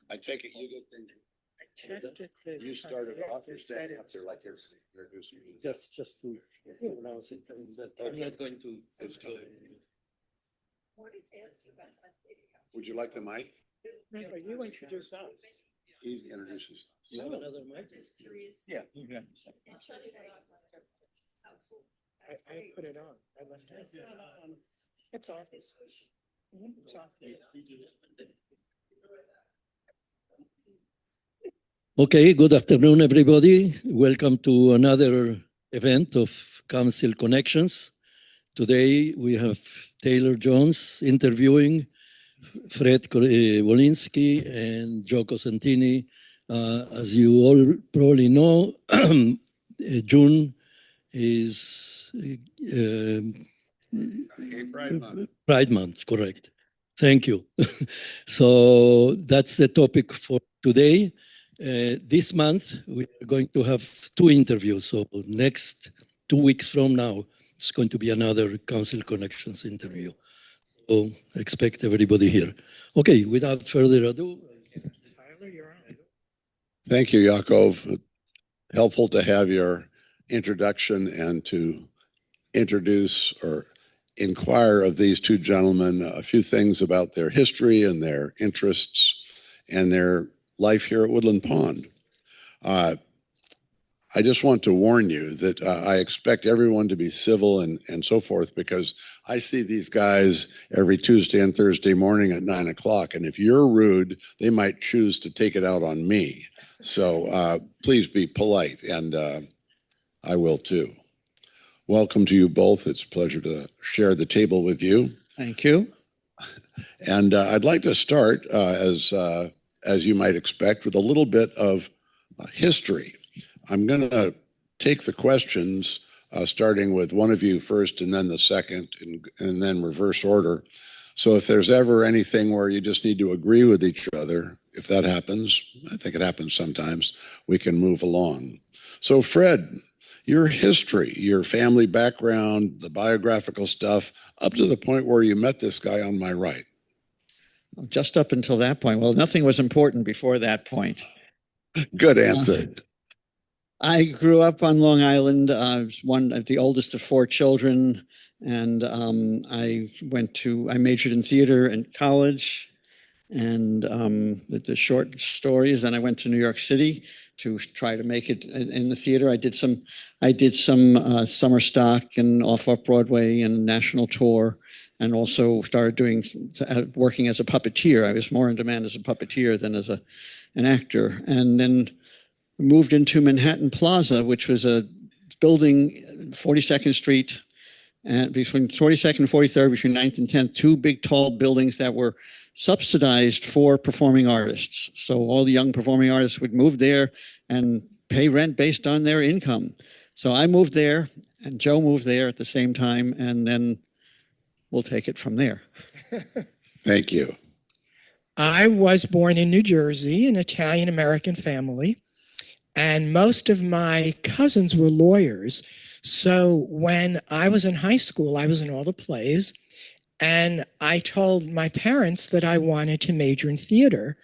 I take it you get things. You started off your standing up there like it's introduced me. Just to announce it, that I'm not going to. It's time. Would you like the mic? No, you introduce us. He introduces. You have another mic? Yeah. I put it on. I left it. It's on. It's on. Okay, good afternoon, everybody. Welcome to another event of Council Connections. Today we have Taylor Jones interviewing Fred Wolinsky and Joe Cosentini. As you all probably know, June is Pride Month, correct. Thank you. So that's the topic for today. This month, we are going to have 2 interviews. So next 2 weeks from now, it's going to be another Council Connections interview. So expect everybody here. Okay, without further ado. Tyler, you're on. Thank you, Yakov. Helpful to have your introduction and to introduce or inquire of these 2 gentlemen a few things about their history and their interests and their life here at Woodland Pond. I just want to warn you that I expect everyone to be civil and so forth, because I see these guys every Tuesday and Thursday morning at 9 o'clock. And if you're rude, they might choose to take it out on me. So please be polite, and I will too. Welcome to you both. It's a pleasure to share the table with you. Thank you. And I'd like to start, as you might expect, with a little bit of history. I'm going to take the questions, starting with one of you first and then the second, and then reverse order. So if there's ever anything where you just need to agree with each other, if that happens, I think it happens sometimes, we can move along. So Fred, your history, your family background, the biographical stuff, up to the point where you met this guy on my right. Just up until that point. Well, nothing was important before that point. Good answer. I grew up on Long Island. I was one of the oldest of 4 children, and I majored in theater in college, and the short stories. And I went to New York City to try to make it in the theater. I did some summer stock and off Broadway and national tour, and also started working as a puppeteer. I was more in demand as a puppeteer than as an actor. And then moved into Manhattan Plaza, which was a building, 42nd Street, and between 42nd and 43rd, between 9th and 10th, 2 big tall buildings that were subsidized for performing artists. So all the young performing artists would move there and pay rent based on their income. So I moved there, and Joe moved there at the same time, and then we'll take it from there. Thank you. I was born in New Jersey, an Italian-American family, and most of my cousins were lawyers. So when I was in high school, I was in all the plays, and I told my parents that I wanted to major in theater.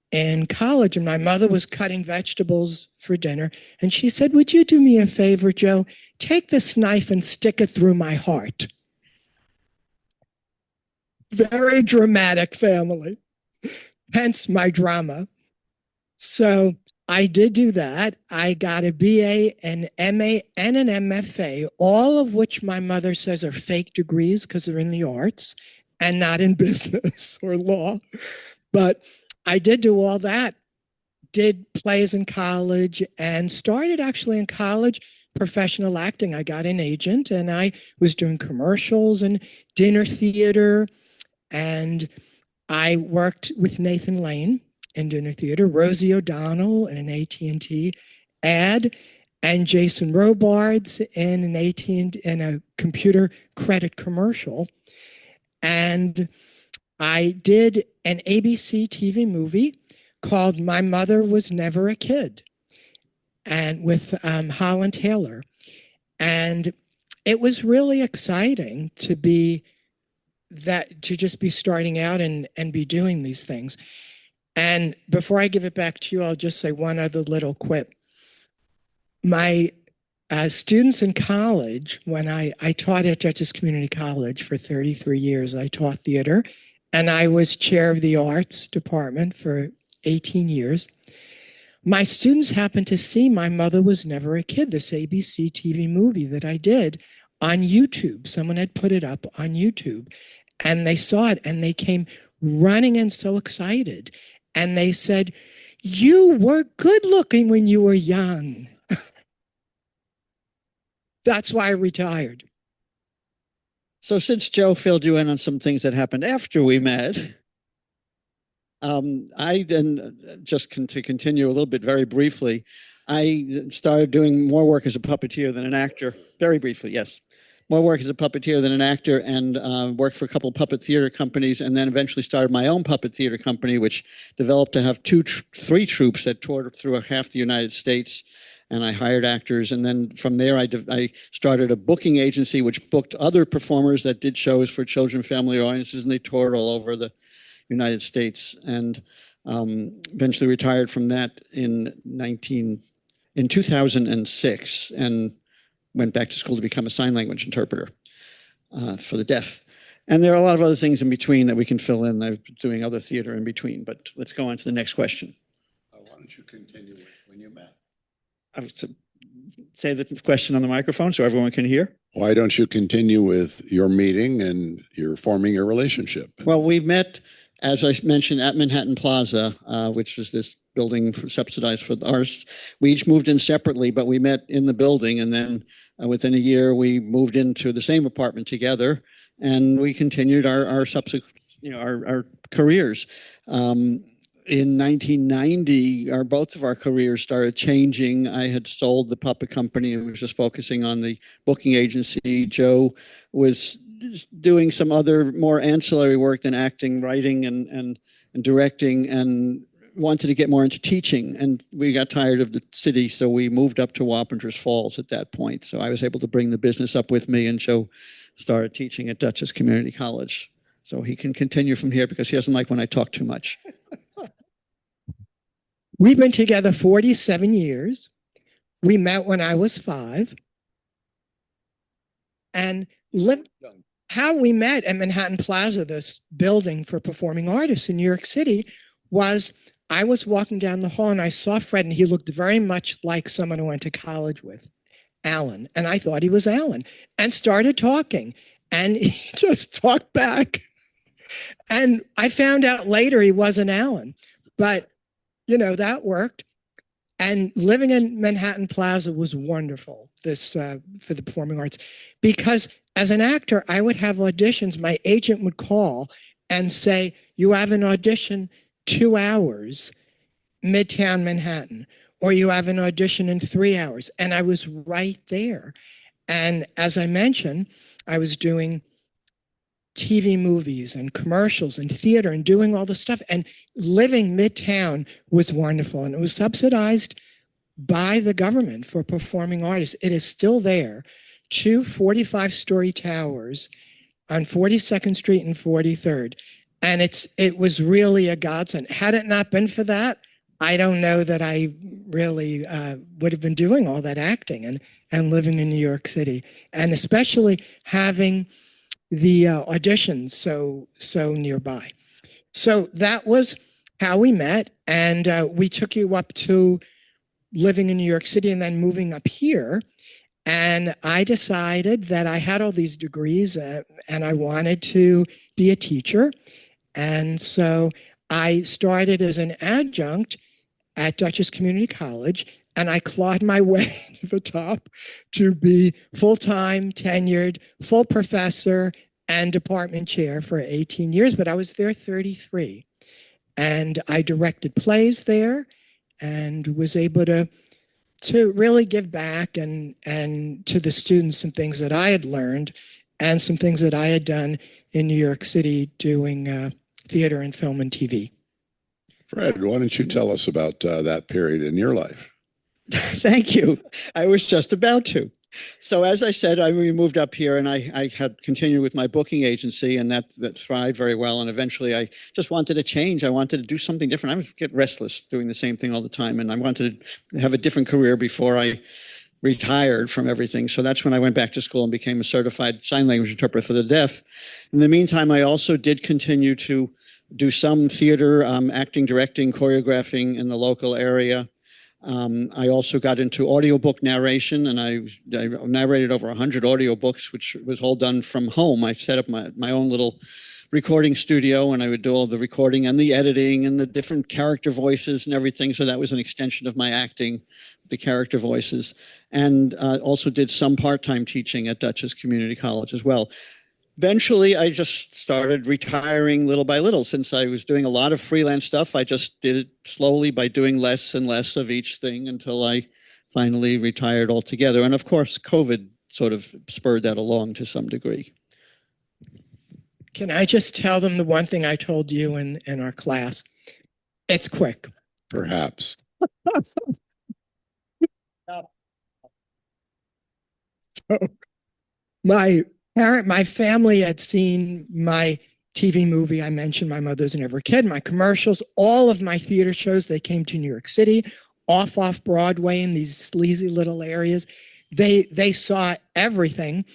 In college, and my mother was cutting vegetables for dinner, and she said, "Would you do me a favor, Joe? Take this knife and stick it through my heart." Very dramatic family, hence my drama. So I did do that. I got a BA, an MA, and an MFA, all of which my mother says are fake degrees because they're in the arts and not in business or law. But I did do all that, did plays in college, and started actually in college professional acting. I got an agent, and I was doing commercials and dinner theater, and I worked with Nathan Lane in dinner theater, Rosie O'Donnell in an AT&T ad, and Jason Robards in an AT&T in a computer credit commercial. And I did an ABC TV movie called My Mother Was Never a Kid, and with Holland Taylor. And it was really exciting to just be starting out and be doing these things. And before I give it back to you, I'll just say one other little quip. My students in college, when I taught at Dutchess Community College for 33 years, I taught theater, and I was chair of the arts department for 18 years. My students happened to see My Mother Was Never a Kid, this ABC TV movie that I did on YouTube. Someone had put it up on YouTube, and they saw it, and they came running in so excited. And they said, "You were good looking when you were young." That's why I retired. So since Joe filled you in on some things that happened after we met, I then just to continue a little bit very briefly, I started doing more work as a puppeteer than an actor. Very briefly, yes. More work as a puppeteer than an actor, and worked for a couple of puppet theater companies, and then eventually started my own puppet theater company, which developed to have three troupes that toured through half the United States. And I hired actors. And then from there, I started a booking agency, which booked other performers that did shows for children, family audiences, and they toured all over the United States. And eventually retired from that in 2006, and went back to school to become a sign language interpreter for the deaf. And there are a lot of other things in between that we can fill in. I've been doing other theater in between, but let's go on to the next question. Why don't you continue with when you met? Say the question on the microphone so everyone can hear. Why don't you continue with your meeting and you're forming your relationship? Well, we met, as I mentioned, at Manhattan Plaza, which was this building subsidized for the artists. We each moved in separately, but we met in the building. And then within a year, we moved into the same apartment together, and we continued our subsequent, our careers. In 1990, both of our careers started changing. I had sold the puppet company and was just focusing on the booking agency. Joe was doing some other more ancillary work than acting, writing, and directing, and wanted to get more into teaching. And we got tired of the city, so we moved up to Wappingers Falls at that point. So I was able to bring the business up with me, and Joe started teaching at Dutchess Community College. So he can continue from here because he doesn't like when I talk too much. We've been together 47 years. We met when I was 5. And how we met at Manhattan Plaza, this building for performing artists in New York City, was I was walking down the hall and I saw Fred, and he looked very much like someone I went to college with, Alan. And I thought he was Alan, and started talking. And he just talked back. And I found out later he wasn't Alan. But that worked. And living in Manhattan Plaza was wonderful, for the performing arts, because as an actor, I would have auditions. My agent would call and say, "You have an audition 2 hours, Midtown Manhattan," or "You have an audition in 3 hours." And I was right there. And as I mentioned, I was doing TV movies and commercials and theater and doing all the stuff. And living Midtown was wonderful. And it was subsidized by the government for performing artists. It is still there. 2 45-story towers on 42nd Street and 43rd. And it was really a godsend. Had it not been for that, I don't know that I really would have been doing all that acting and living in New York City. And especially having the auditions so nearby. So that was how we met, and we took you up to living in New York City and then moving up here. And I decided that I had all these degrees and I wanted to be a teacher. And so I started as an adjunct at Dutchess Community College, and I clawed my way to the top to be full-time, tenured, full professor, and department chair for 18 years, but I was there 33. And I directed plays there and was able to really give back and to the students some things that I had learned and some things that I had done in New York City doing theater and film and TV. Fred, why don't you tell us about that period in your life? Thank you. I was just about to. So as I said, we moved up here, and I had continued with my booking agency, and that thrived very well. And eventually I just wanted to change. I wanted to do something different. I would get restless doing the same thing all the time, and I wanted to have a different career before I retired from everything. So that's when I went back to school and became a certified sign language interpreter for the deaf. In the meantime, I also did continue to do some theater, acting, directing, choreographing in the local area. I also got into audiobook narration, and I narrated over 100 audiobooks, which was all done from home. I set up my own little recording studio, and I would do all the recording and the editing and the different character voices and everything. So that was an extension of my acting, the character voices, and also did some part-time teaching at Dutchess Community College as well. Eventually, I just started retiring little by little. Since I was doing a lot of freelance stuff, I just did it slowly by doing less and less of each thing until I finally retired altogether. And of course, COVID sort of spurred that along to some degree. Can I just tell them the one thing I told you in our class? It's quick. Perhaps. So, my family had seen my TV movie. I mentioned My Mother's Never Kid, my commercials, all of my theater shows. They came to New York City, off Broadway in these sleazy little areas. They saw everything,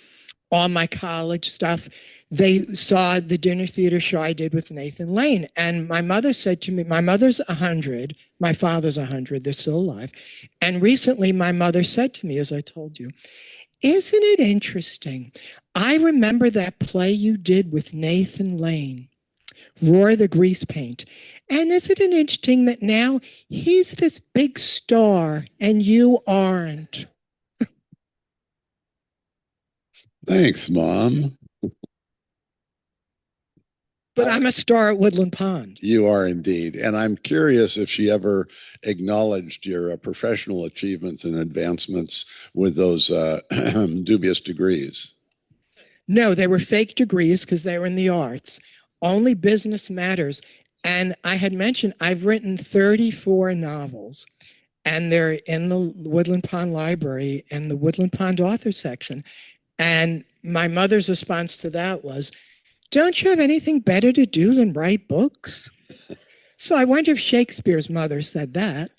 all my college stuff. They saw the dinner theater show I did with Nathan Lane. And my mother said to me, my mother's 100, my father's 100, they're still alive. And recently my mother said to me, as I told you, isn't it interesting? I remember that play you did with Nathan Lane, Roar the Grease Paint. And isn't it interesting that now he's this big star and you aren't? Thanks, Mom. But I'm a star at Woodland Pond. You are indeed. And I'm curious if she ever acknowledged your professional achievements and advancements with those dubious degrees. No, they were fake degrees because they were in the arts. Only business matters. And I had mentioned I've written 34 novels, and they're in the Woodland Pond Library in the Woodland Pond author section. And my mother's response to that was, don't you have anything better to do than write books? So I wonder if Shakespeare's mother said that.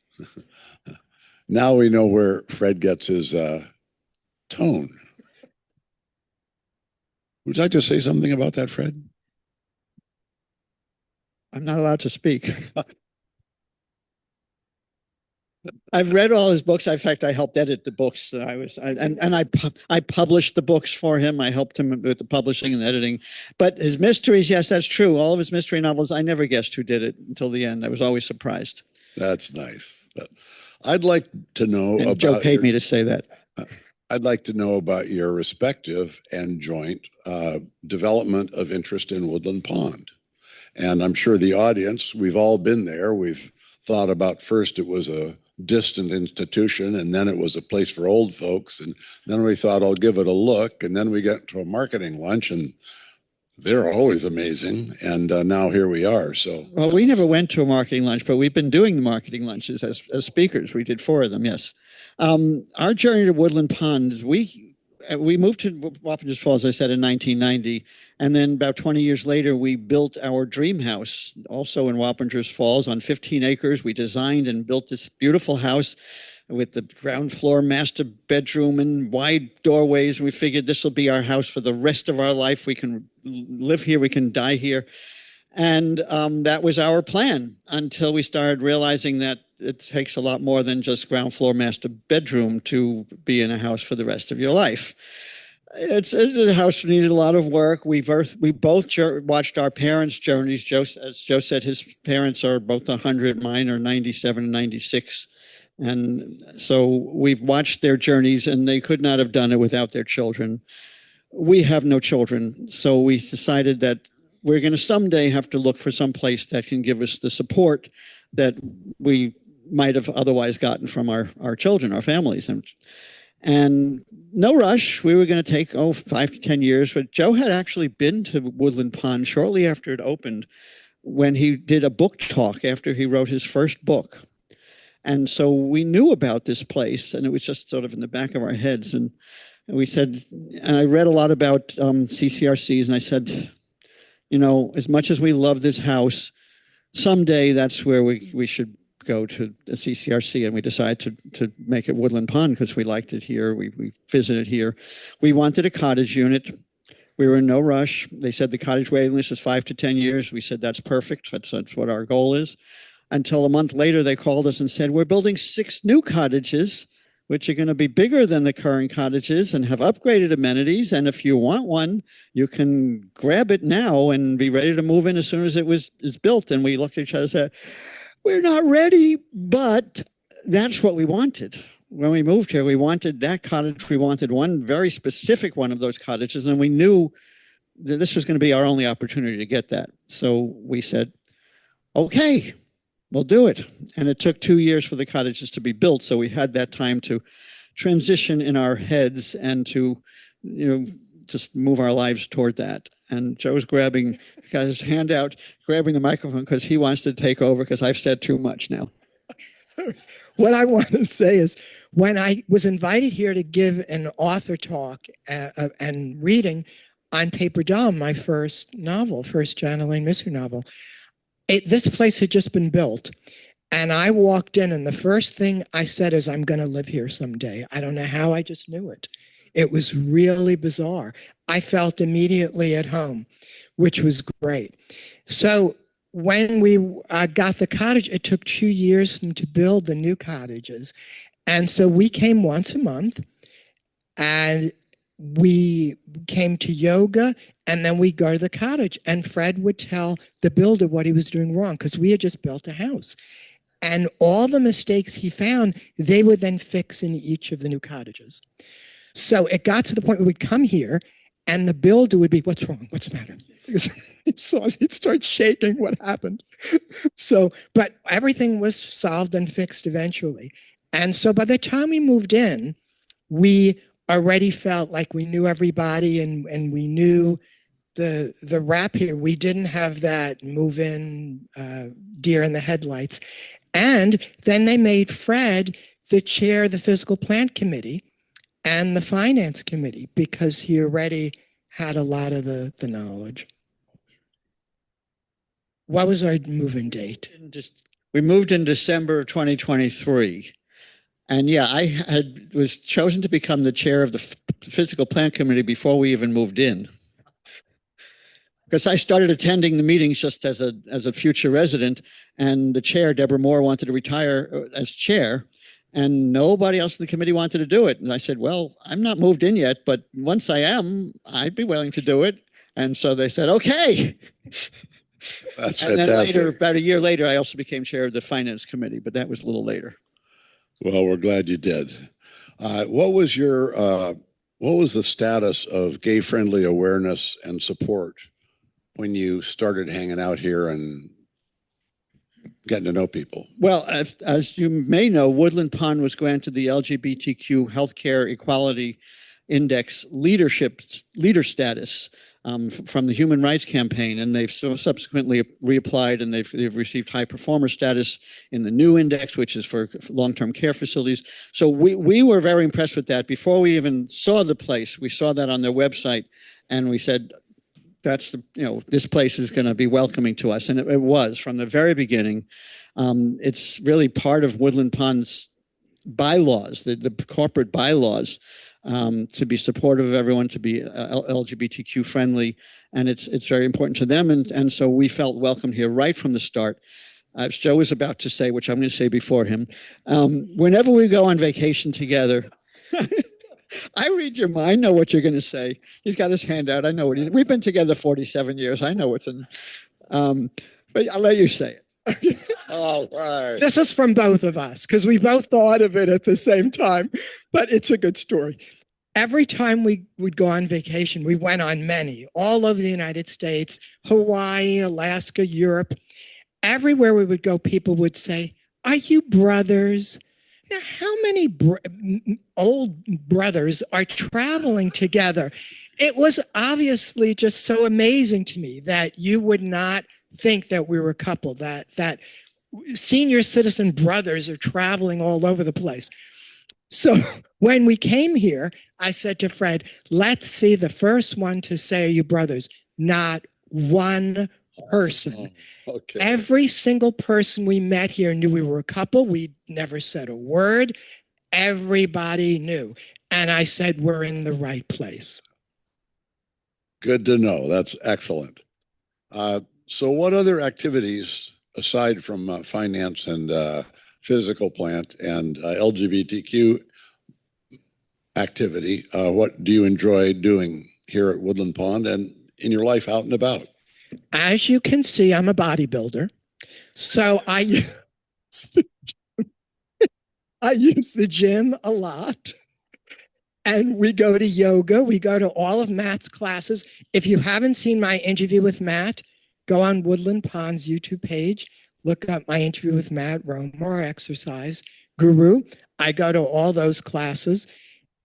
Now we know where Fred gets his tone. Would you like to say something about that, Fred? I'm not allowed to speak. I've read all his books. In fact, I helped edit the books. I published the books for him. I helped him with the publishing and editing. But his mysteries, yes, that's true. All of his mystery novels, I never guessed who did it until the end. I was always surprised. That's nice. I'd like to know about. Joe paid me to say that. I'd like to know about your respective and joint development of interest in Woodland Pond. And I'm sure the audience, we've all been there. We've thought about first it was a distant institution, and then it was a place for old folks, and then we thought I'll give it a look, and then we got to a marketing lunch, and they're always amazing, and now here we are. So well, we never went to a marketing lunch, but we've been doing the marketing lunches as speakers. We did 4 of them. Yes. Our journey to Woodland Pond is we moved to Wappingers Falls, as I said, in 1990. And then about 20 years later, we built our dream house, also in Wappingers Falls, on 15 acres. We designed and built this beautiful house with the ground floor master bedroom and wide doorways. And we figured this will be our house for the rest of our life. We can live here, we can die here. And that was our plan until we started realizing that it takes a lot more than just ground floor master bedroom to be in a house for the rest of your life. It's a house that needed a lot of work. We both watched our parents' journeys. As Joe said, his parents are both 100, mine are 97 and 96. And so we've watched their journeys, and they could not have done it without their children. We have no children, so we decided that we're going to someday have to look for some place that can give us the support that we might have otherwise gotten from our children, our families. And no rush. We were going to take, 5 to 10 years. But Joe had actually been to Woodland Pond shortly after it opened when he did a book talk after he wrote his first book. And so we knew about this place, and it was just sort of in the back of our heads. And we said, and I read a lot about CCRCs, and I said, you know, as much as we love this house, someday that's where we should go to the CCRC. And we decided to make it Woodland Pond because we liked it here. We visited here. We wanted a cottage unit. We were in no rush. They said the cottage waiting list is 5 to 10 years. We said, that's perfect. That's what our goal is. Until a month later, they called us and said, we're building 6 new cottages, which are going to be bigger than the current cottages and have upgraded amenities. And if you want one, you can grab it now and be ready to move in as soon as it's built. And we looked at each other and said, we're not ready, but that's what we wanted. When we moved here, we wanted that cottage. We wanted one very specific one of those cottages. And we knew that this was going to be our only opportunity to get that. So we said, okay, we'll do it. And it took 2 years for the cottages to be built. So we had that time to transition in our heads and to, you know, just move our lives toward that. And Joe's got his hand out, grabbing the microphone because he wants to take over because I've said too much now. What I want to say is when I was invited here to give an author talk and reading on Paper Doll, my first John Elaine Misser novel, this place had just been built. And I walked in and the first thing I said is, I'm going to live here someday. I don't know how, I just knew it. It was really bizarre. I felt immediately at home, which was great. So when we got the cottage, it took 2 years to build the new cottages. And so we came once a month and we came to yoga and then we go to the cottage and Fred would tell the builder what he was doing wrong because we had just built a house. And all the mistakes he found, they would then fix in each of the new cottages. So it got to the point where we'd come here and the builder would be, what's wrong? What's the matter? He'd start shaking. What happened? So, but everything was solved and fixed eventually. And so by the time we moved in, we already felt like we knew everybody and we knew the rap here. We didn't have that move in deer in the headlights. And then they made Fred the chair of the physical plant committee and the finance committee because he already had a lot of the knowledge. What was our move-in date? We moved in December of 2023. And yeah, I was chosen to become the chair of the physical plant committee before we even moved in. Because I started attending the meetings just as a future resident, and the chair, Deborah Moore, wanted to retire as chair, and nobody else in the committee wanted to do it. And I said, well, I'm not moved in yet, but once I am, I'd be willing to do it. And so they said, okay. That's and fantastic. then later, about a year later, I also became chair of the finance committee, but that was a little later. Well, we're glad you did. What was the status of gay-friendly awareness and support when you started hanging out here and getting to know people? Well, as you may know, Woodland Pond was granted the LGBTQ Healthcare Equality Index leader status from the Human Rights Campaign, and they've subsequently reapplied, and they've received high performer status in the new index, which is for long-term care facilities. So we were very impressed with that. Before we even saw the place, we saw that on their website, and we said, this place is going to be welcoming to us. And it was from the very beginning. It's really part of Woodland Pond's bylaws, the corporate bylaws, to be supportive of everyone, to be LGBTQ friendly. And it's very important to them. And so we felt welcomed here right from the start. As Joe was about to say, which I'm going to say before him, whenever we go on vacation together, I read your mind. I know what you're going to say. He's got his hand out. I know we've been together 47 years. I know what's in, but I'll let you say it. All right. This is from both of us because we both thought of it at the same time, but it's a good story. Every time we would go on vacation, we went on many, all over the United States, Hawaii, Alaska, Europe. Everywhere we would go, people would say, are you brothers? Now, how many old brothers are traveling together? It was obviously just so amazing to me that you would not think that we were a couple, that senior citizen brothers are traveling all over the place. So when we came here, I said to Fred, let's see the first one to say, are you brothers? Not one person. Oh, okay. Every single person we met here knew we were a couple. We never said a word. Everybody knew. And I said, we're in the right place. Good to know. That's excellent. So what other activities, aside from finance and physical plant and LGBTQ activity, what do you enjoy doing here at Woodland Pond and in your life out and about? As you can see, I'm a bodybuilder. So I use the gym a lot. And we go to yoga. We go to all of Matt's classes. If you haven't seen my interview with Matt, go on Woodland Pond's YouTube page. Look up my interview with Matt Romer, exercise guru. I go to all those classes.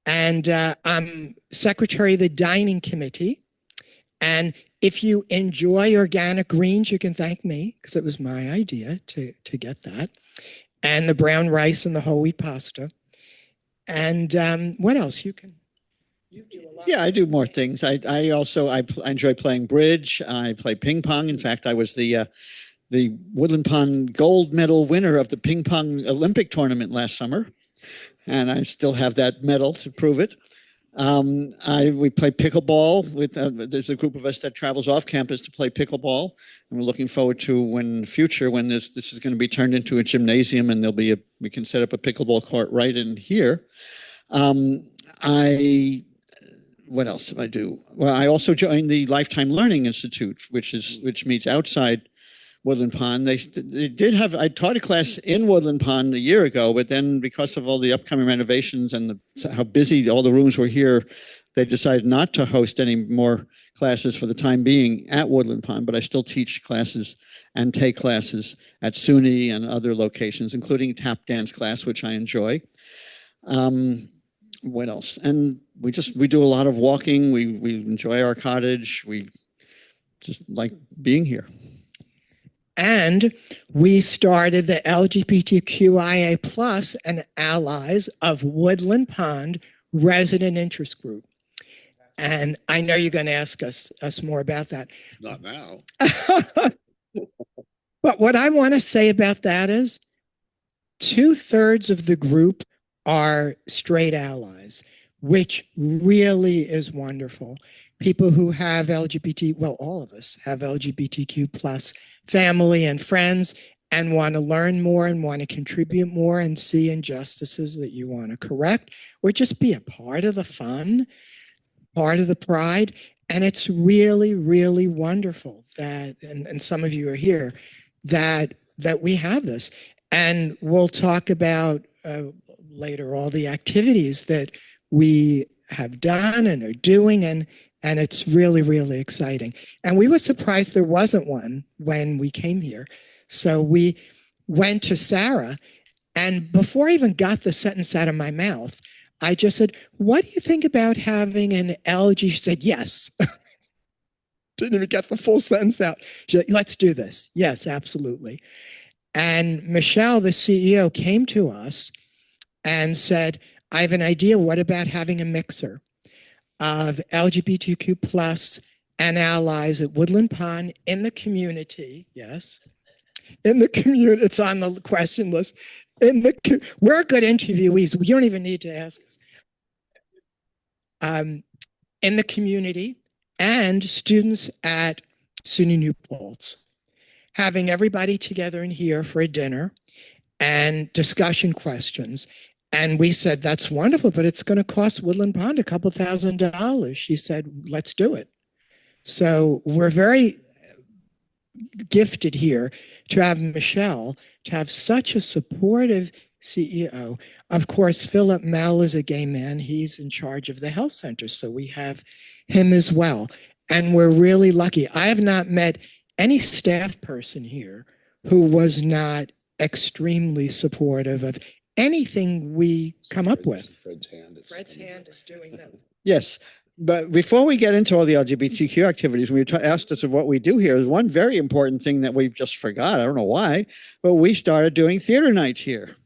And I'm secretary of the dining committee. And if you enjoy organic greens, you can thank me because it was my idea to get that. And the brown rice and the whole wheat pasta. And what else? You do a lot. Yeah, I do more things. I also enjoy playing bridge. I play ping pong. In fact, I was the Woodland Pond gold medal winner of the ping pong Olympic tournament last summer, and I still have that medal to prove it. We play pickleball with. There's a group of us that travels off campus to play pickleball, and we're looking forward to when this is going to be turned into a gymnasium, and we can set up a pickleball court right in here. What else do I do? Well, I also joined the Lifetime Learning Institute, which meets outside Woodland Pond. They did have. I taught a class in Woodland Pond a year ago, but then because of all the upcoming renovations and how busy all the rooms were here, they decided not to host any more classes for the time being at Woodland Pond. But I still teach classes and take classes at SUNY and other locations, including tap dance class, which I enjoy. What else? And we do a lot of walking. We enjoy our cottage. We just like being here. And we started the LGBTQIA plus and allies of Woodland Pond resident interest group. And I know you're going to ask us more about that. Not now. But what I want to say about that is 2/3 of the group are straight allies, which really is wonderful. People who have all of us have LGBTQ plus family and friends and want to learn more and want to contribute more and see injustices that you want to correct or just be a part of the fun, part of the pride. And it's really, really wonderful that, and some of you are here, that we have this. And we'll talk about later all the activities that we have done and are doing, and it's really, really exciting. And we were surprised there wasn't one when we came here. So we went to Sarah, and before I even got the sentence out of my mouth, I just said, what do you think about having an LG? She said, yes. Didn't even get the full sentence out. She said, let's do this. Yes, absolutely. And Michelle, the CEO, came to us and said, I have an idea. What about having a mixer of LGBTQ plus and allies at Woodland Pond in the community? Yes. In the community, it's on the question list. We're good interviewees. You don't even need to ask us. In the community and students at SUNY New Paltz, having everybody together in here for a dinner and discussion questions. And we said, that's wonderful, but it's going to cost Woodland Pond a couple $1,000s. She said, let's do it. So we're very gifted here to have Michelle, to have such a supportive CEO. Of course, Philip Mell is a gay man. He's in charge of the health center. So we have him as well. And we're really lucky. I have not met any staff person here who was not extremely supportive of anything we come up with. Fred's hand is doing that. Yes. But before we get into all the LGBTQ activities, when you asked us of what we do here, there's one very important thing that we just forgot. I don't know why, but we started doing theater nights here,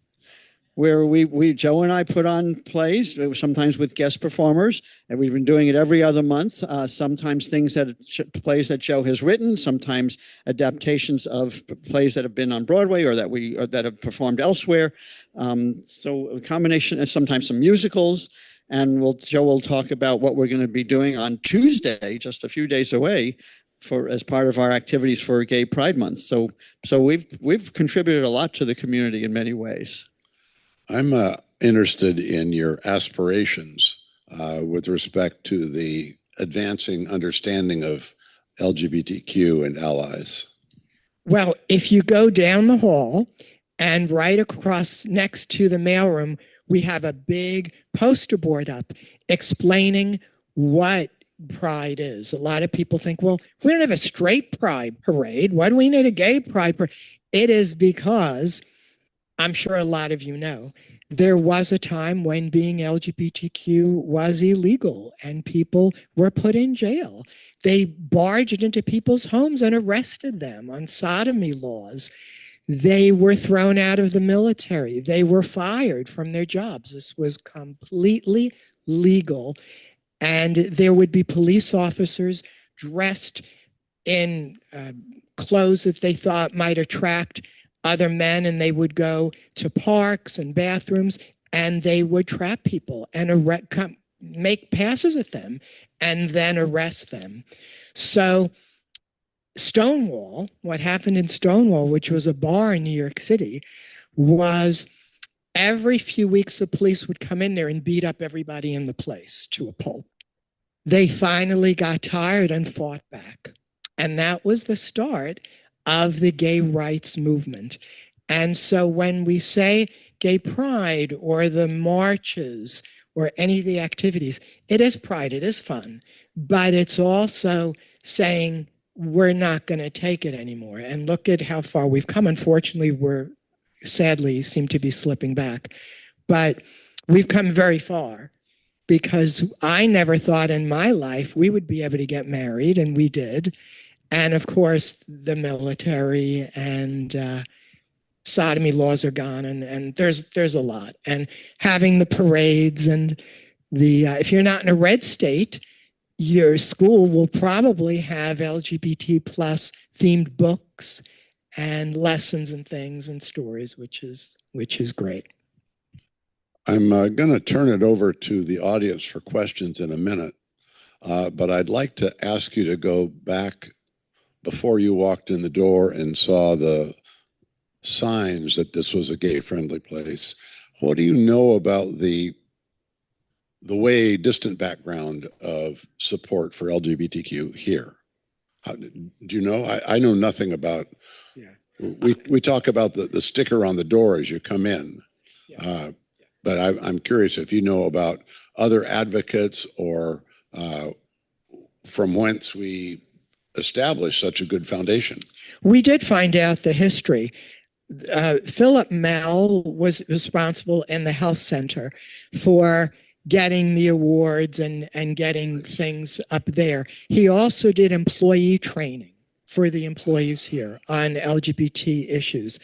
where Joe and I put on plays, sometimes with guest performers, and we've been doing it every other month. Sometimes plays that Joe has written, sometimes adaptations of plays that have been on Broadway or that have performed elsewhere. So a combination, and sometimes some musicals. And Joe will talk about what we're going to be doing on Tuesday, just a few days away, as part of our activities for Gay Pride Month. So we've contributed a lot to the community in many ways. I'm interested in your aspirations with respect to the advancing understanding of LGBTQ and allies. Well, if you go down the hall and right across next to the mailroom, we have a big poster board up explaining what Pride is. A lot of people think, well, we don't have a straight Pride parade. Why do we need a gay Pride parade? It is because, I'm sure a lot of you know, there was a time when being LGBTQ was illegal and people were put in jail. They barged into people's homes and arrested them on sodomy laws. They were thrown out of the military. They were fired from their jobs. This was completely legal. And there would be police officers dressed in clothes that they thought might attract other men, and they would go to parks and bathrooms, and they would trap people and make passes at them and then arrest them. So Stonewall, what happened in Stonewall, which was a bar in New York City, was every few weeks the police would come in there and beat up everybody in the place to a pulp. They finally got tired and fought back. And that was the start of the gay rights movement. And so when we say gay pride or the marches or any of the activities, it is pride, it is fun, but it's also saying we're not going to take it anymore. And look at how far we've come. Unfortunately, we're sadly seem to be slipping back, but we've come very far, because I never thought in my life we would be able to get married, and we did. And of course, the military and sodomy laws are gone, and there's a lot. And having the parades and if you're not in a red state, your school will probably have LGBT plus themed books and lessons and things and stories, which is great. I'm going to turn it over to the audience for questions in a minute, but I'd like to ask you to go back before you walked in the door and saw the signs that this was a gay-friendly place. What do you know about the way distant background of support for LGBTQ here? Do you know? I know nothing about. Yeah. We talk about the sticker on the door as you come in, but I'm curious if you know about other advocates or from whence we established such a good foundation. We did find out the history. Philip Mell was responsible in the health center for getting the awards and getting things up there. He also did employee training for the employees here on LGBT issues.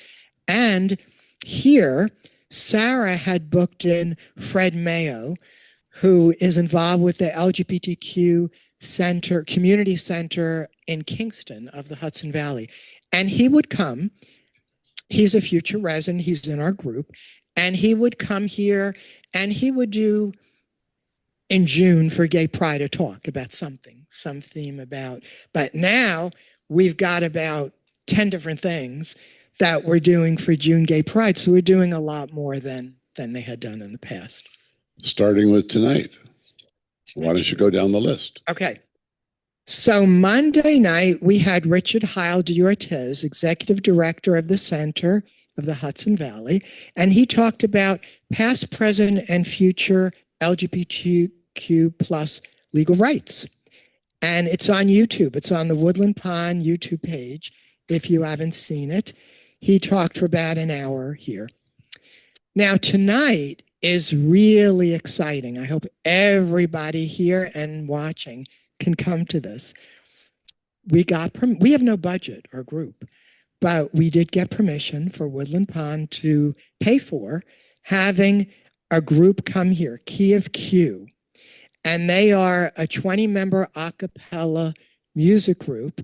And here, Sarah had booked in Fred Mayo, who is involved with the LGBTQ Center, Community Center in Kingston of the Hudson Valley. And he would come. He's a future resident. He's in our group. And he would come here and he would do in June for Gay Pride a talk about something, some theme about. But now we've got about 10 different things that we're doing for June Gay Pride. So we're doing a lot more than they had done in the past. Starting with tonight. Why don't you go down the list? Okay. So Monday night, we had Richard Heil de Ortiz, Executive Director of the Center of the Hudson Valley, and he talked about past, present, and future LGBTQ plus legal rights. And it's on YouTube. It's on the Woodland Pond YouTube page, if you haven't seen it. He talked for about an hour here. Now, tonight is really exciting. I hope everybody here and watching can come to this. We have no budget, our group, but we did get permission for Woodland Pond to pay for having a group come here, Key of Q. And they are a 20-member a cappella music group.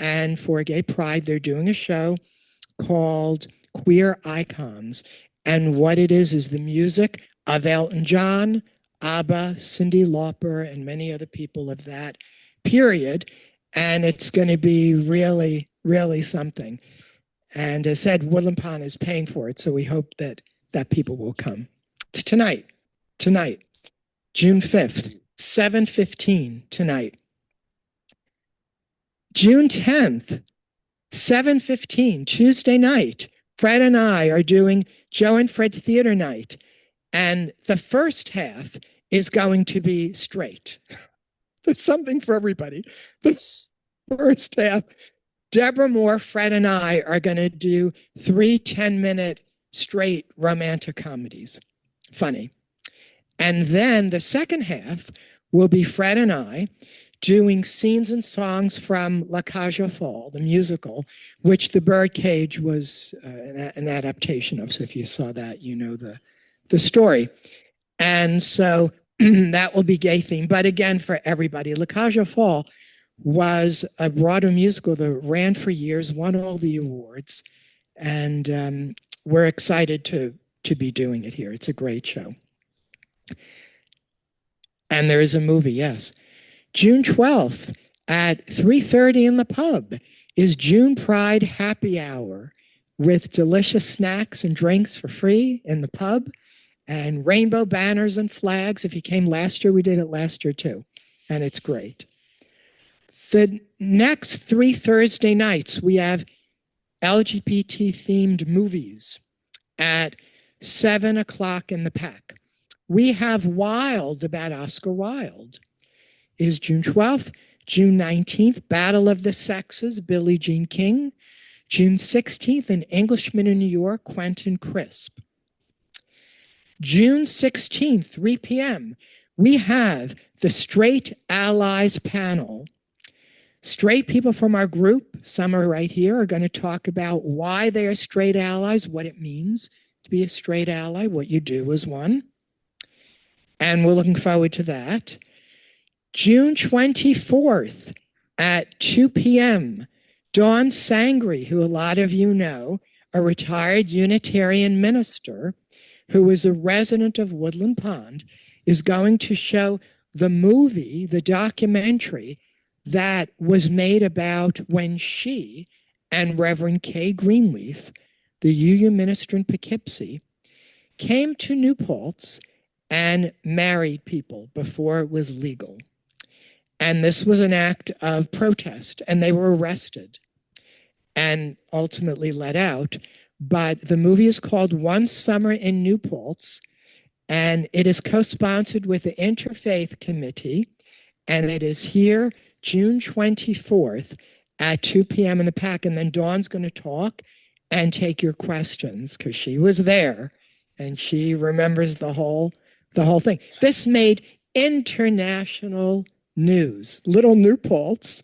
And for Gay Pride, they're doing a show called Queer Icons. And what it is the music of Elton John, ABBA, Cyndi Lauper, and many other people of that period. And it's going to be really, really something. And as said, Woodland Pond is paying for it, so we hope that people will come. It's tonight, June 5th, 7:15 tonight. June 10th, 7:15, Tuesday night, Fred and I are doing Joe and Fred Theater Night. And the first half is going to be straight. There's something for everybody. The first half, Deborah Moore, Fred, and I are going to do 3 10-minute straight romantic comedies. Funny. And then the second half will be Fred and I doing scenes and songs from La Cage aux Folles, the musical, which The Birdcage was an adaptation of. So if you saw that, you know the story. And so that will be gay theme. But again, for everybody, La Cage aux Folles was a Broadway musical that ran for years, won all the awards. And we're excited to be doing it here. It's a great show. And there is a movie, yes. June 12th at 3:30 in the pub is June Pride Happy Hour with delicious snacks and drinks for free in the pub and rainbow banners and flags. If you came last year, we did it last year too. And it's great. The next 3 Thursday nights, we have LGBT-themed movies at 7 o'clock in the Pack. We have Wild about Oscar Wilde. Is June 12th. June 19th, Battle of the Sexes, Billie Jean King. June 16th, An Englishman in New York, Quentin Crisp. June 16th, 3 p.m., we have the Straight Allies panel. Straight people from our group, some are right here, are going to talk about why they are straight allies, what it means to be a straight ally, what you do as one. And we're looking forward to that. June 24th at 2 p.m., Dawn Sangre, who a lot of you know, a retired Unitarian minister who is a resident of Woodland Pond, is going to show the movie, the documentary that was made about when she and Reverend Kay Greenleaf, the UU minister in Poughkeepsie, came to New Paltz and married people before it was legal. And this was an act of protest, and they were arrested and ultimately let out. But the movie is called One Summer in New Paltz, and it is co-sponsored with the Interfaith Committee, and it is here June 24th at 2 p.m. in the Pack. And then Dawn's going to talk and take your questions because she was there and she remembers the whole thing. This made international news. Little New Paltz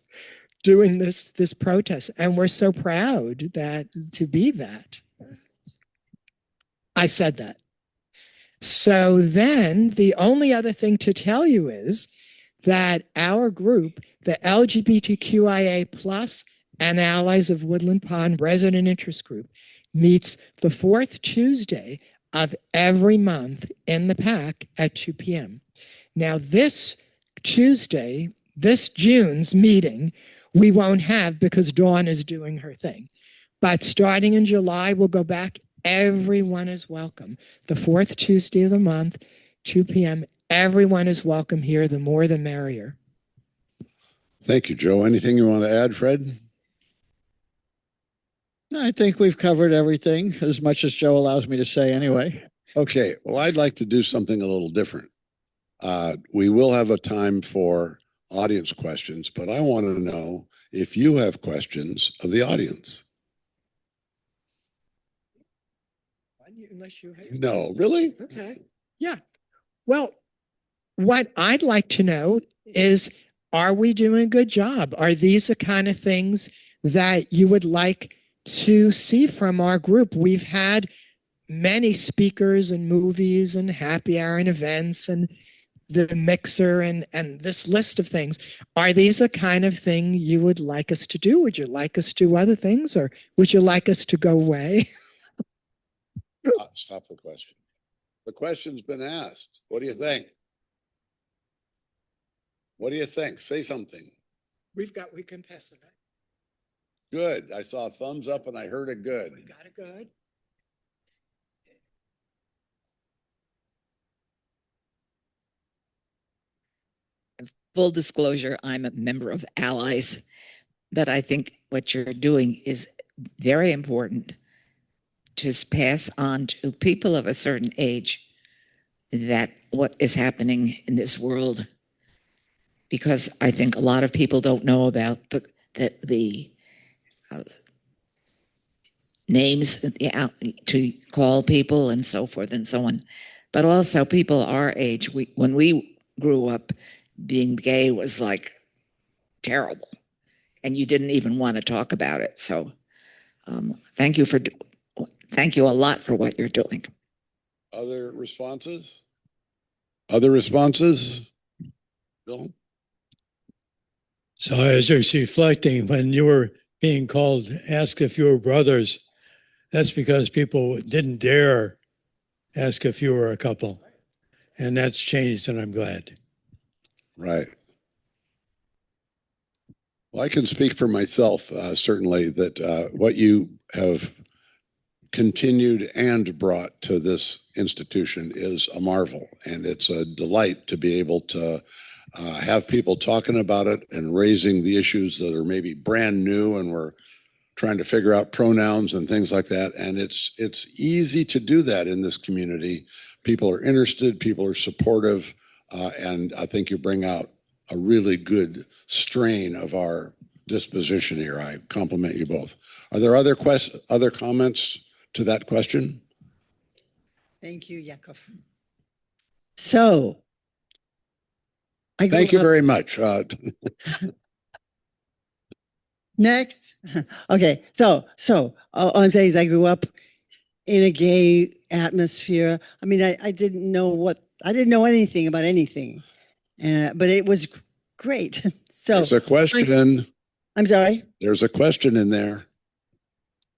doing this protest, and we're so proud to be that. I said that. So then the only other thing to tell you is that our group, the LGBTQIA plus and Allies of Woodland Pond Resident Interest Group, meets the 4th Tuesday of every month in the Pack at 2 p.m. Now this Tuesday, this June's meeting, we won't have because Dawn is doing her thing. But starting in July, we'll go back. Everyone is welcome. The 4th Tuesday of the month, 2 p.m., everyone is welcome here. The more, the merrier. Thank you, Joe. Anything you want to add, Fred? I think we've covered everything as much as Joe allows me to say anyway. Okay. Well, I'd like to do something a little different. We will have a time for audience questions, but I want to know if you have questions of the audience. Unless you have. No, really? Okay. Yeah. Well, what I'd like to know is, are we doing a good job? Are these the kind of things that you would like to see from our group? We've had many speakers and movies and happy hour and events and the mixer and this list of things. Are these the kind of thing you would like us to do? Would you like us to do other things, or would you like us to go away? Stop the question. The question's been asked. What do you think? What do you think? Say something. We can pass it. Good. I saw a thumbs up and I heard it good. We got it good. Full disclosure, I'm a member of Allies, but I think what you're doing is very important to pass on to people of a certain age that what is happening in this world, because I think a lot of people don't know about the names to call people and so forth and so on. But also people our age, when we grew up, being gay was like terrible, and you didn't even want to talk about it. So thank you a lot for what you're doing. Other responses? Other responses? Bill? So I was just reflecting when you were being called, ask if you were brothers. That's because people didn't dare ask if you were a couple. And that's changed, and I'm glad. Right. Well, I can speak for myself, certainly, that what you have continued and brought to this institution is a marvel. And it's a delight to be able to have people talking about it and raising the issues that are maybe brand new, and we're trying to figure out pronouns and things like that. And it's easy to do that in this community. People are interested, people are supportive, and I think you bring out a really good strain of our disposition here. I compliment you both. Are there other comments to that question? Thank you, Yakov. So, Thank you very much. Next. Okay, so all I'm saying is I grew up in a gay atmosphere. I mean, I didn't know anything about anything, but it was great. So there's a question. I'm sorry. There's a question in there.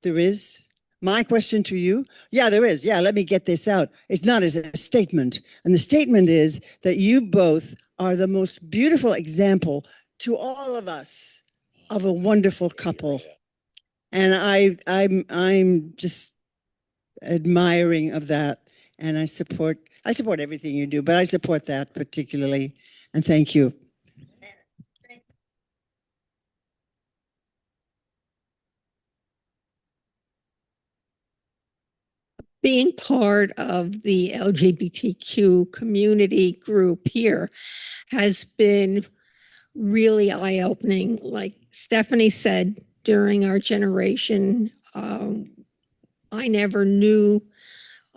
There is. My question to you? Yeah, there is. Yeah, let me get this out. It's not as a statement. And the statement is that you both are the most beautiful example to all of us of a wonderful couple. And I'm just admiring of that. And I support everything you do, but I support that particularly. And thank you. Being part of the LGBTQ community group here has been really eye-opening. Like Stephanie said, during our generation, I never knew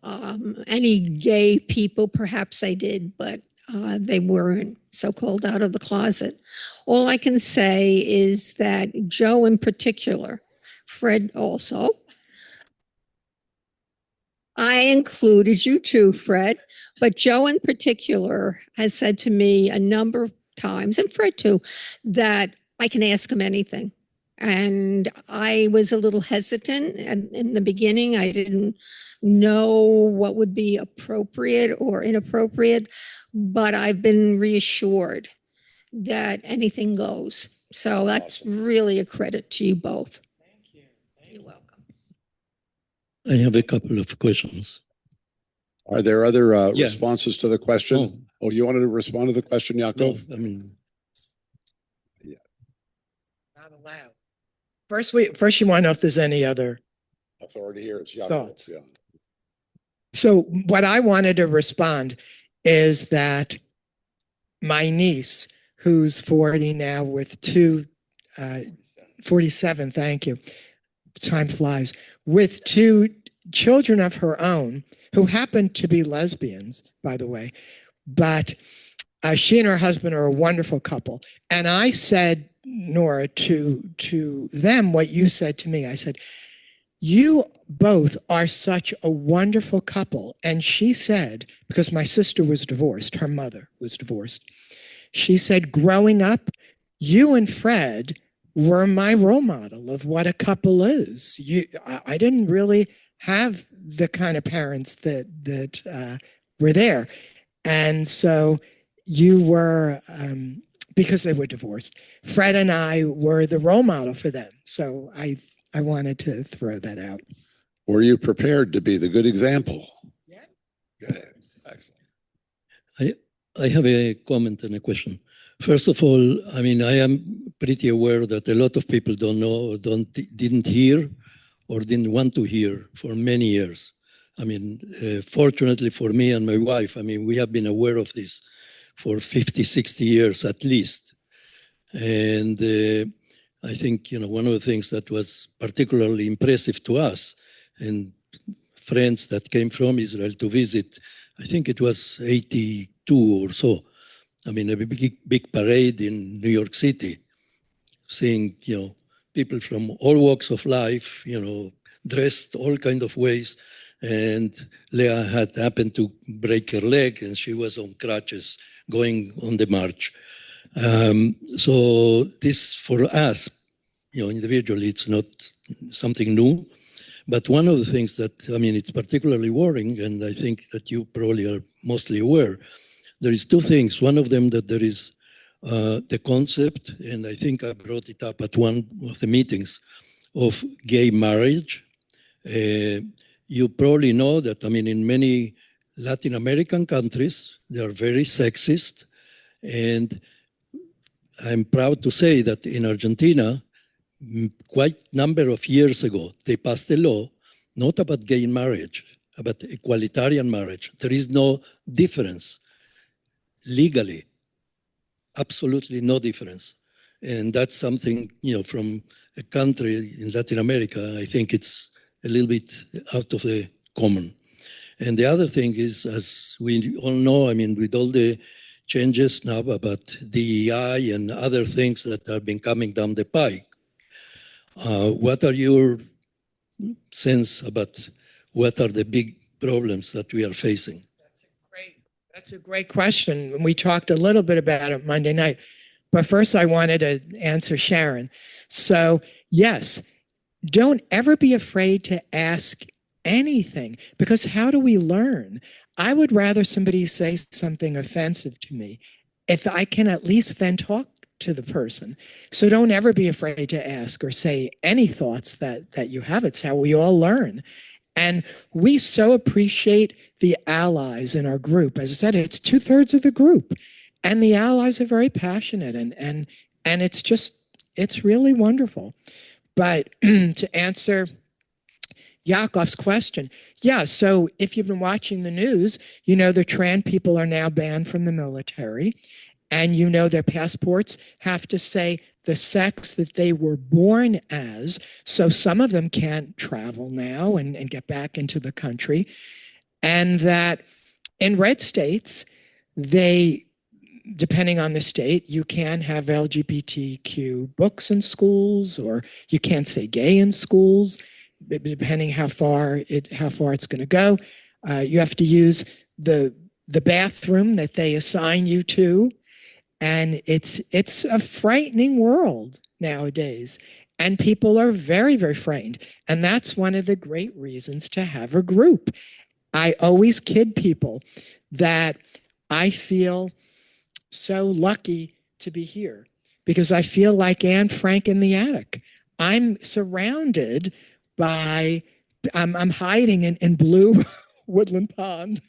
any gay people. Perhaps I did, but they weren't so-called out of the closet. All I can say is that Joe in particular, Fred also, I included you too, Fred, but Joe in particular has said to me a number of times, and Fred too, that I can ask him anything. And I was a little hesitant in the beginning. I didn't know what would be appropriate or inappropriate, but I've been reassured that anything goes. So that's really a credit to you both. Thank you. You're welcome. I have a couple of questions. Are there other responses to the question? Oh. You wanted to respond to the question, Yaakov? No, I mean, Not allowed. First, you want to know if there's any other Authority here, it's Yaakov. thoughts. Yeah. So what I wanted to respond is that my niece, who's 40 now with 47, thank you. Time flies. With two children of her own who happen to be lesbians, by the way. But she and her husband are a wonderful couple. And I said, Nora, to them what you said to me. I said, you both are such a wonderful couple. And she said, because my sister was divorced, her mother was divorced. She said, growing up, you and Fred were my role model of what a couple is. I didn't really have the kind of parents that were there. And so you were, because they were divorced, Fred and I were the role model for them. So I wanted to throw that out. Were you prepared to be the good example? Yeah. Good. Excellent. I have a comment and a question. First of all, I mean, I am pretty aware that a lot of people don't know or didn't hear or didn't want to hear for many years. I mean, fortunately for me and my wife, I mean, we have been aware of this for 50, 60 years at least. And I think, you know, one of the things that was particularly impressive to us and friends that came from Israel to visit, I think it was 82 or so. I mean, a big parade in New York City, seeing, you know, people from all walks of life, you know, dressed all kinds of ways. And Leah had happened to break her leg and she was on crutches going on the march. So this for us, you know, individually, it's not something new. But one of the things that, I mean, it's particularly worrying, and I think that you probably are mostly aware, there is two things. One of them that there is the concept, and I think I brought it up at one of the meetings, of gay marriage. You probably know that, I mean, in many Latin American countries, they are very sexist. And I'm proud to say that in Argentina, quite a number of years ago, they passed a law, not about gay marriage, about equalitarian marriage. There is no difference legally, absolutely no difference. And that's something, you know, from a country in Latin America, I think it's a little bit out of the common. And the other thing is, as we all know, I mean, with all the changes now about DEI and other things that have been coming down the pike, what are your sense about what are the big problems that we are facing? That's a great question. We talked a little bit about it Monday night, but first I wanted to answer Sharon. So yes, don't ever be afraid to ask anything, because how do we learn? I would rather somebody say something offensive to me if I can at least then talk to the person. So don't ever be afraid to ask or say any thoughts that you have. It's how we all learn. And we so appreciate the allies in our group. As I said, it's 2/3 of the group. And the allies are very passionate and it's really wonderful. But to answer Yakov's question, yeah, so if you've been watching the news, you know the trans people are now banned from the military. And you know their passports have to say the sex that they were born as. So some of them can't travel now and get back into the country. And that in red states, they, depending on the state, you can have LGBTQ books in schools, or you can't say gay in schools, depending how far it's going to go. You have to use the bathroom that they assign you to. And it's a frightening world nowadays. And people are very, very frightened. And that's one of the great reasons to have a group. I always kid people that I feel so lucky to be here because I feel like Anne Frank in the attic. I'm surrounded by, I'm hiding in blue Woodland Pond,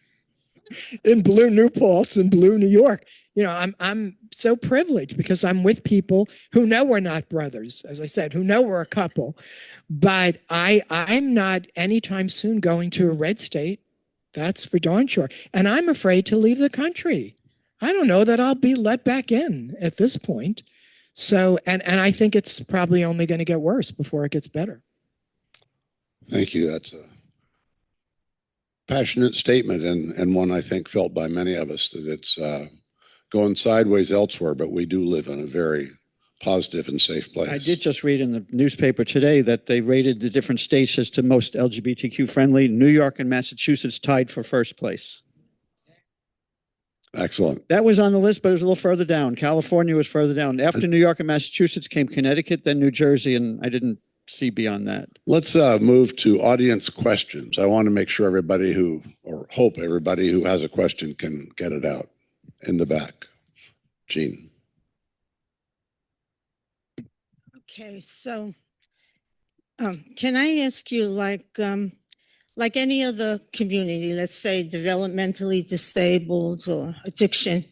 in blue New Paltz, in blue New York. You know, I'm so privileged because I'm with people who know we're not brothers, as I said, who know we're a couple. But I'm not anytime soon going to a red state. That's for darn sure. And I'm afraid to leave the country. I don't know that I'll be let back in at this point. So, and I think it's probably only going to get worse before it gets better. Thank you. That's passionate statement, and one I think felt by many of us, that it's going sideways elsewhere, but we do live in a very positive and safe place. I did just read in the newspaper today that they rated the different states as to most LGBTQ friendly. New York and Massachusetts tied for first place. Excellent. That was on the list, but it was a little further down. California was further down. After New York and Massachusetts came Connecticut, then New Jersey, and I didn't see beyond that. Let's move to audience questions. I want to make sure everybody hope everybody who has a question can get it out in the back. Jean. Okay, so can I ask you, like any other community, let's say developmentally disabled or addiction.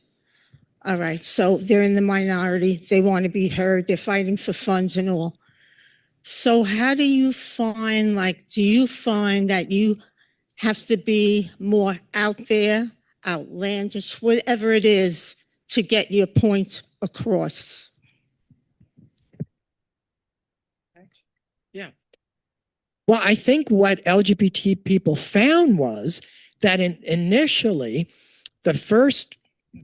All right, so they're in the minority. They want to be heard. They're fighting for funds and all. So how do you find, do you find that you have to be more out there, outlandish, whatever it is, to get your point across? Yeah. Well, I think what LGBT people found was that initially, the first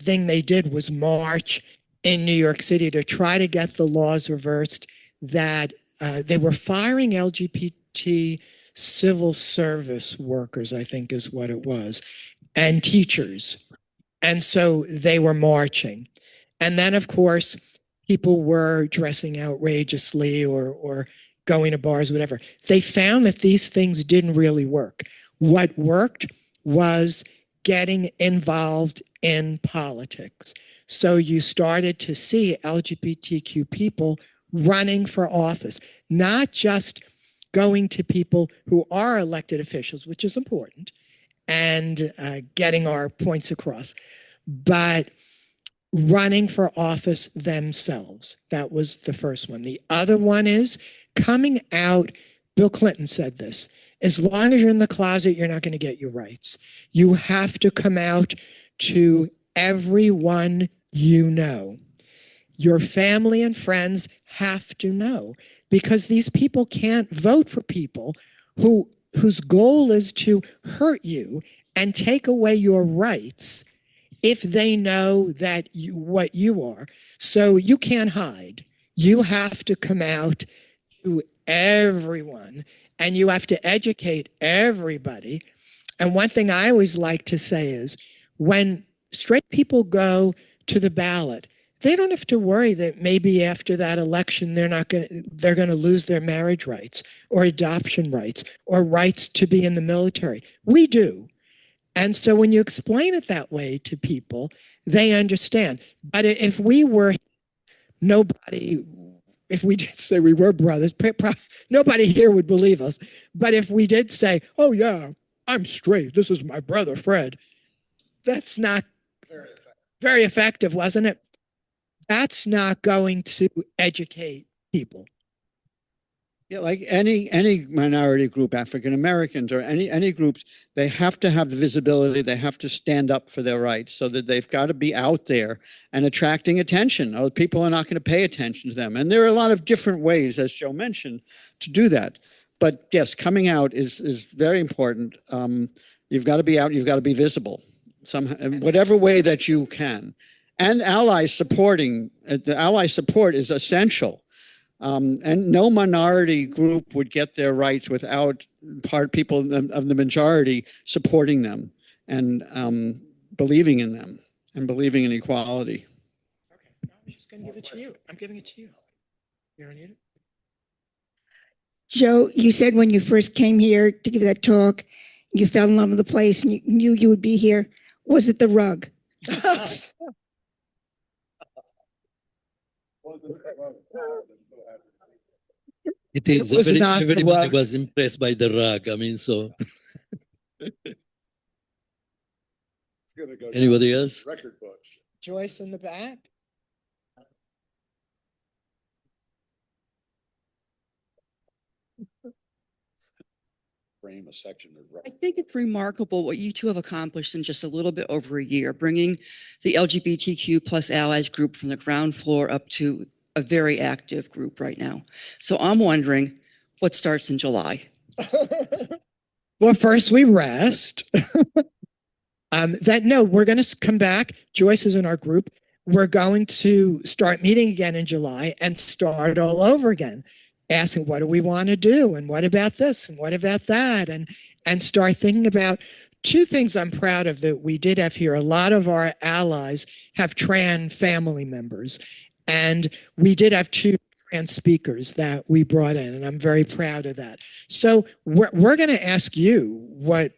thing they did was march in New York City to try to get the laws reversed that they were firing LGBT civil service workers, I think is what it was, and teachers. And so they were marching. And then, of course, people were dressing outrageously or going to bars, whatever. They found that these things didn't really work. What worked was getting involved in politics. So you started to see LGBTQ people running for office, not just going to people who are elected officials, which is important, and getting our points across, but running for office themselves. That was the first one. The other one is coming out. Bill Clinton said this: as long as you're in the closet, you're not going to get your rights. You have to come out to everyone you know. Your family and friends have to know, because these people can't vote for people whose goal is to hurt you and take away your rights if they know that what you are. So you can't hide. You have to come out to everyone, and you have to educate everybody. And one thing I always like to say is, when straight people go to the ballot, they don't have to worry that maybe after that election they're going to lose their marriage rights or adoption rights or rights to be in the military. We do. And so when you explain it that way to people, they understand. But if we were nobody, if we did say we were brothers, nobody here would believe us. But if we did say, oh yeah, I'm straight, this is my brother Fred, that's not very effective, wasn't it? That's not going to educate people. Yeah, like any minority group, African Americans or any groups, they have to have the visibility. They have to stand up for their rights, so that they've got to be out there and attracting attention. Other people are not going to pay attention to them. And there are a lot of different ways, as Joe mentioned, to do that. But yes, coming out is very important. You've got to be out. You've got to be visible, whatever way that you can. And allies supporting. The ally support is essential. And no minority group would get their rights without people of the majority supporting them and believing in them and believing in equality. Okay, I'm just going to give it to you. I'm giving it to you. You don't need it? Joe, you said when you first came here to give that talk, you fell in love with the place and you knew you would be here. Was it the rug? It is. Everybody was impressed by the rug. I mean, so. Anybody else? Record books. Joyce in the back. Frame a section of I think it's remarkable what you two have accomplished in just a little bit over a year, bringing the LGBTQ plus allies group from the ground floor up to a very active group right now. So I'm wondering what starts in July. Well, first we rest. No, we're going to come back. Joyce is in our group. We're going to start meeting again in July and start all over again, asking what do we want to do, and what about this, and what about that, and start thinking about two things I'm proud of that we did have here. A lot of our allies have trans family members, and we did have two trans speakers that we brought in, and I'm very proud of that. So we're going to ask you what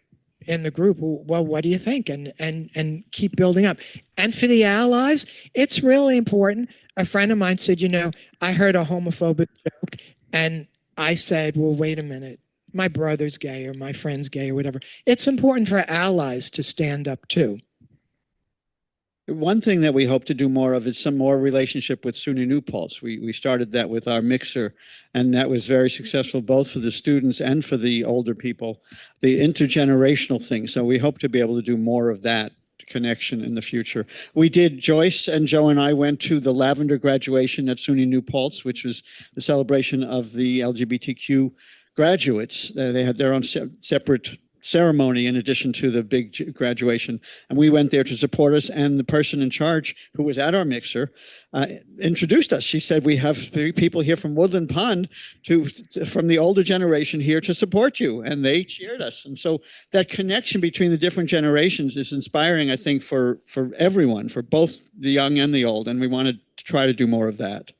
in the group, well, what do you think? And keep building up. And for the allies, it's really important. A friend of mine said, I heard a homophobic joke, and I said, well, wait a minute. My brother's gay or my friend's gay or whatever. It's important for allies to stand up too. One thing that we hope to do more of is some more relationship with SUNY New Paltz. We started that with our mixer, and that was very successful both for the students and for the older people, the intergenerational thing. So we hope to be able to do more of that connection in the future. We did, Joyce and Joe and I went to the Lavender graduation at SUNY New Paltz, which was the celebration of the LGBTQ graduates. They had their own separate ceremony in addition to the big graduation, and we went there to support us, and the person in charge who was at our mixer introduced us. She said, we have 3 people here from Woodland Pond from the older generation here to support you, and they cheered us. And so that connection between the different generations is inspiring, I think, for everyone, for both the young and the old, and we wanted to try to do more of that.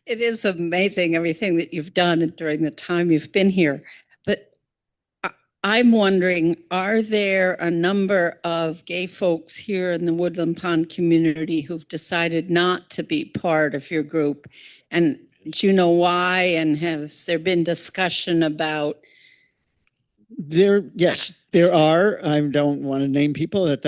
It is amazing everything that you've done during the time you've been here. But I'm wondering, are there a number of gay folks here in the Woodland Pond community who've decided not to be part of your group? And do you know why? And has there been discussion about? Yes, there are. I don't want to name people that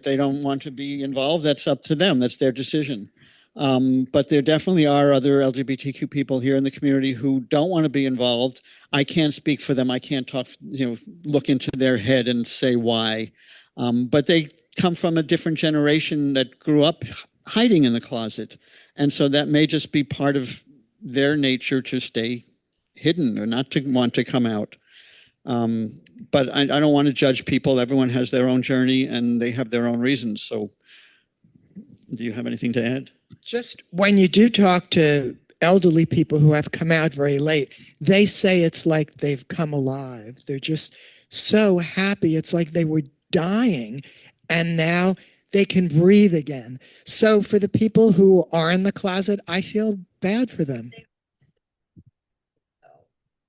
they don't want to be involved. That's up to them. That's their decision. But there definitely are other LGBTQ people here in the community who don't want to be involved. I can't speak for them. I can't talk, look into their head and say why. But they come from a different generation that grew up hiding in the closet. And so that may just be part of their nature to stay hidden or not to want to come out. But I don't want to judge people. Everyone has their own journey and they have their own reasons. So do you have anything to add? Just when you do talk to elderly people who have come out very late, they say it's like they've come alive. They're just so happy. It's like they were dying and now they can breathe again. So for the people who are in the closet, I feel bad for them.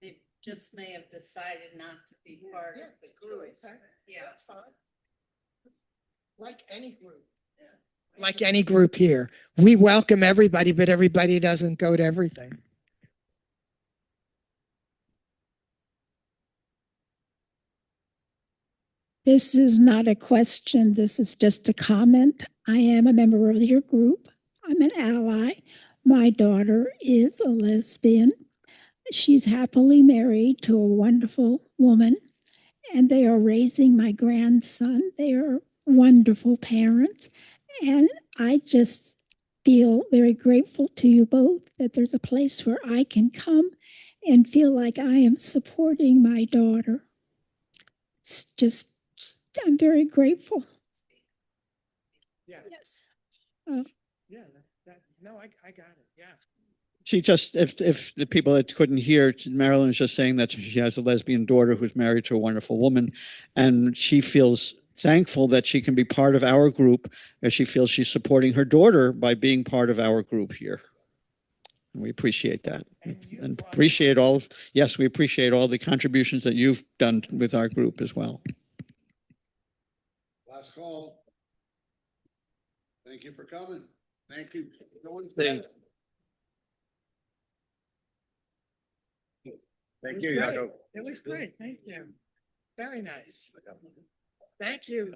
They just may have decided not to be part of the group. Yeah, that's fine. Like any group. Like any group here. We welcome everybody, but everybody doesn't go to everything. This is not a question. This is just a comment. I am a member of your group. I'm an ally. My daughter is a lesbian. She's happily married to a wonderful woman, and they are raising my grandson. They are wonderful parents. And I just feel very grateful to you both that there's a place where I can come and feel like I am supporting my daughter. It's just, I'm very grateful. Yeah. Yes. Yeah. No, I got it. Yeah. She just, if the people that couldn't hear, Marilyn was just saying that she has a lesbian daughter who's married to a wonderful woman, and she feels thankful that she can be part of our group, as she feels she's supporting her daughter by being part of our group here. And we appreciate that. And appreciate all of, yes, we appreciate all the contributions that you've done with our group as well. Last call. Thank you for coming. Thank you. Thank you, Jacob. It was great. Thank you. Very nice. Thank you.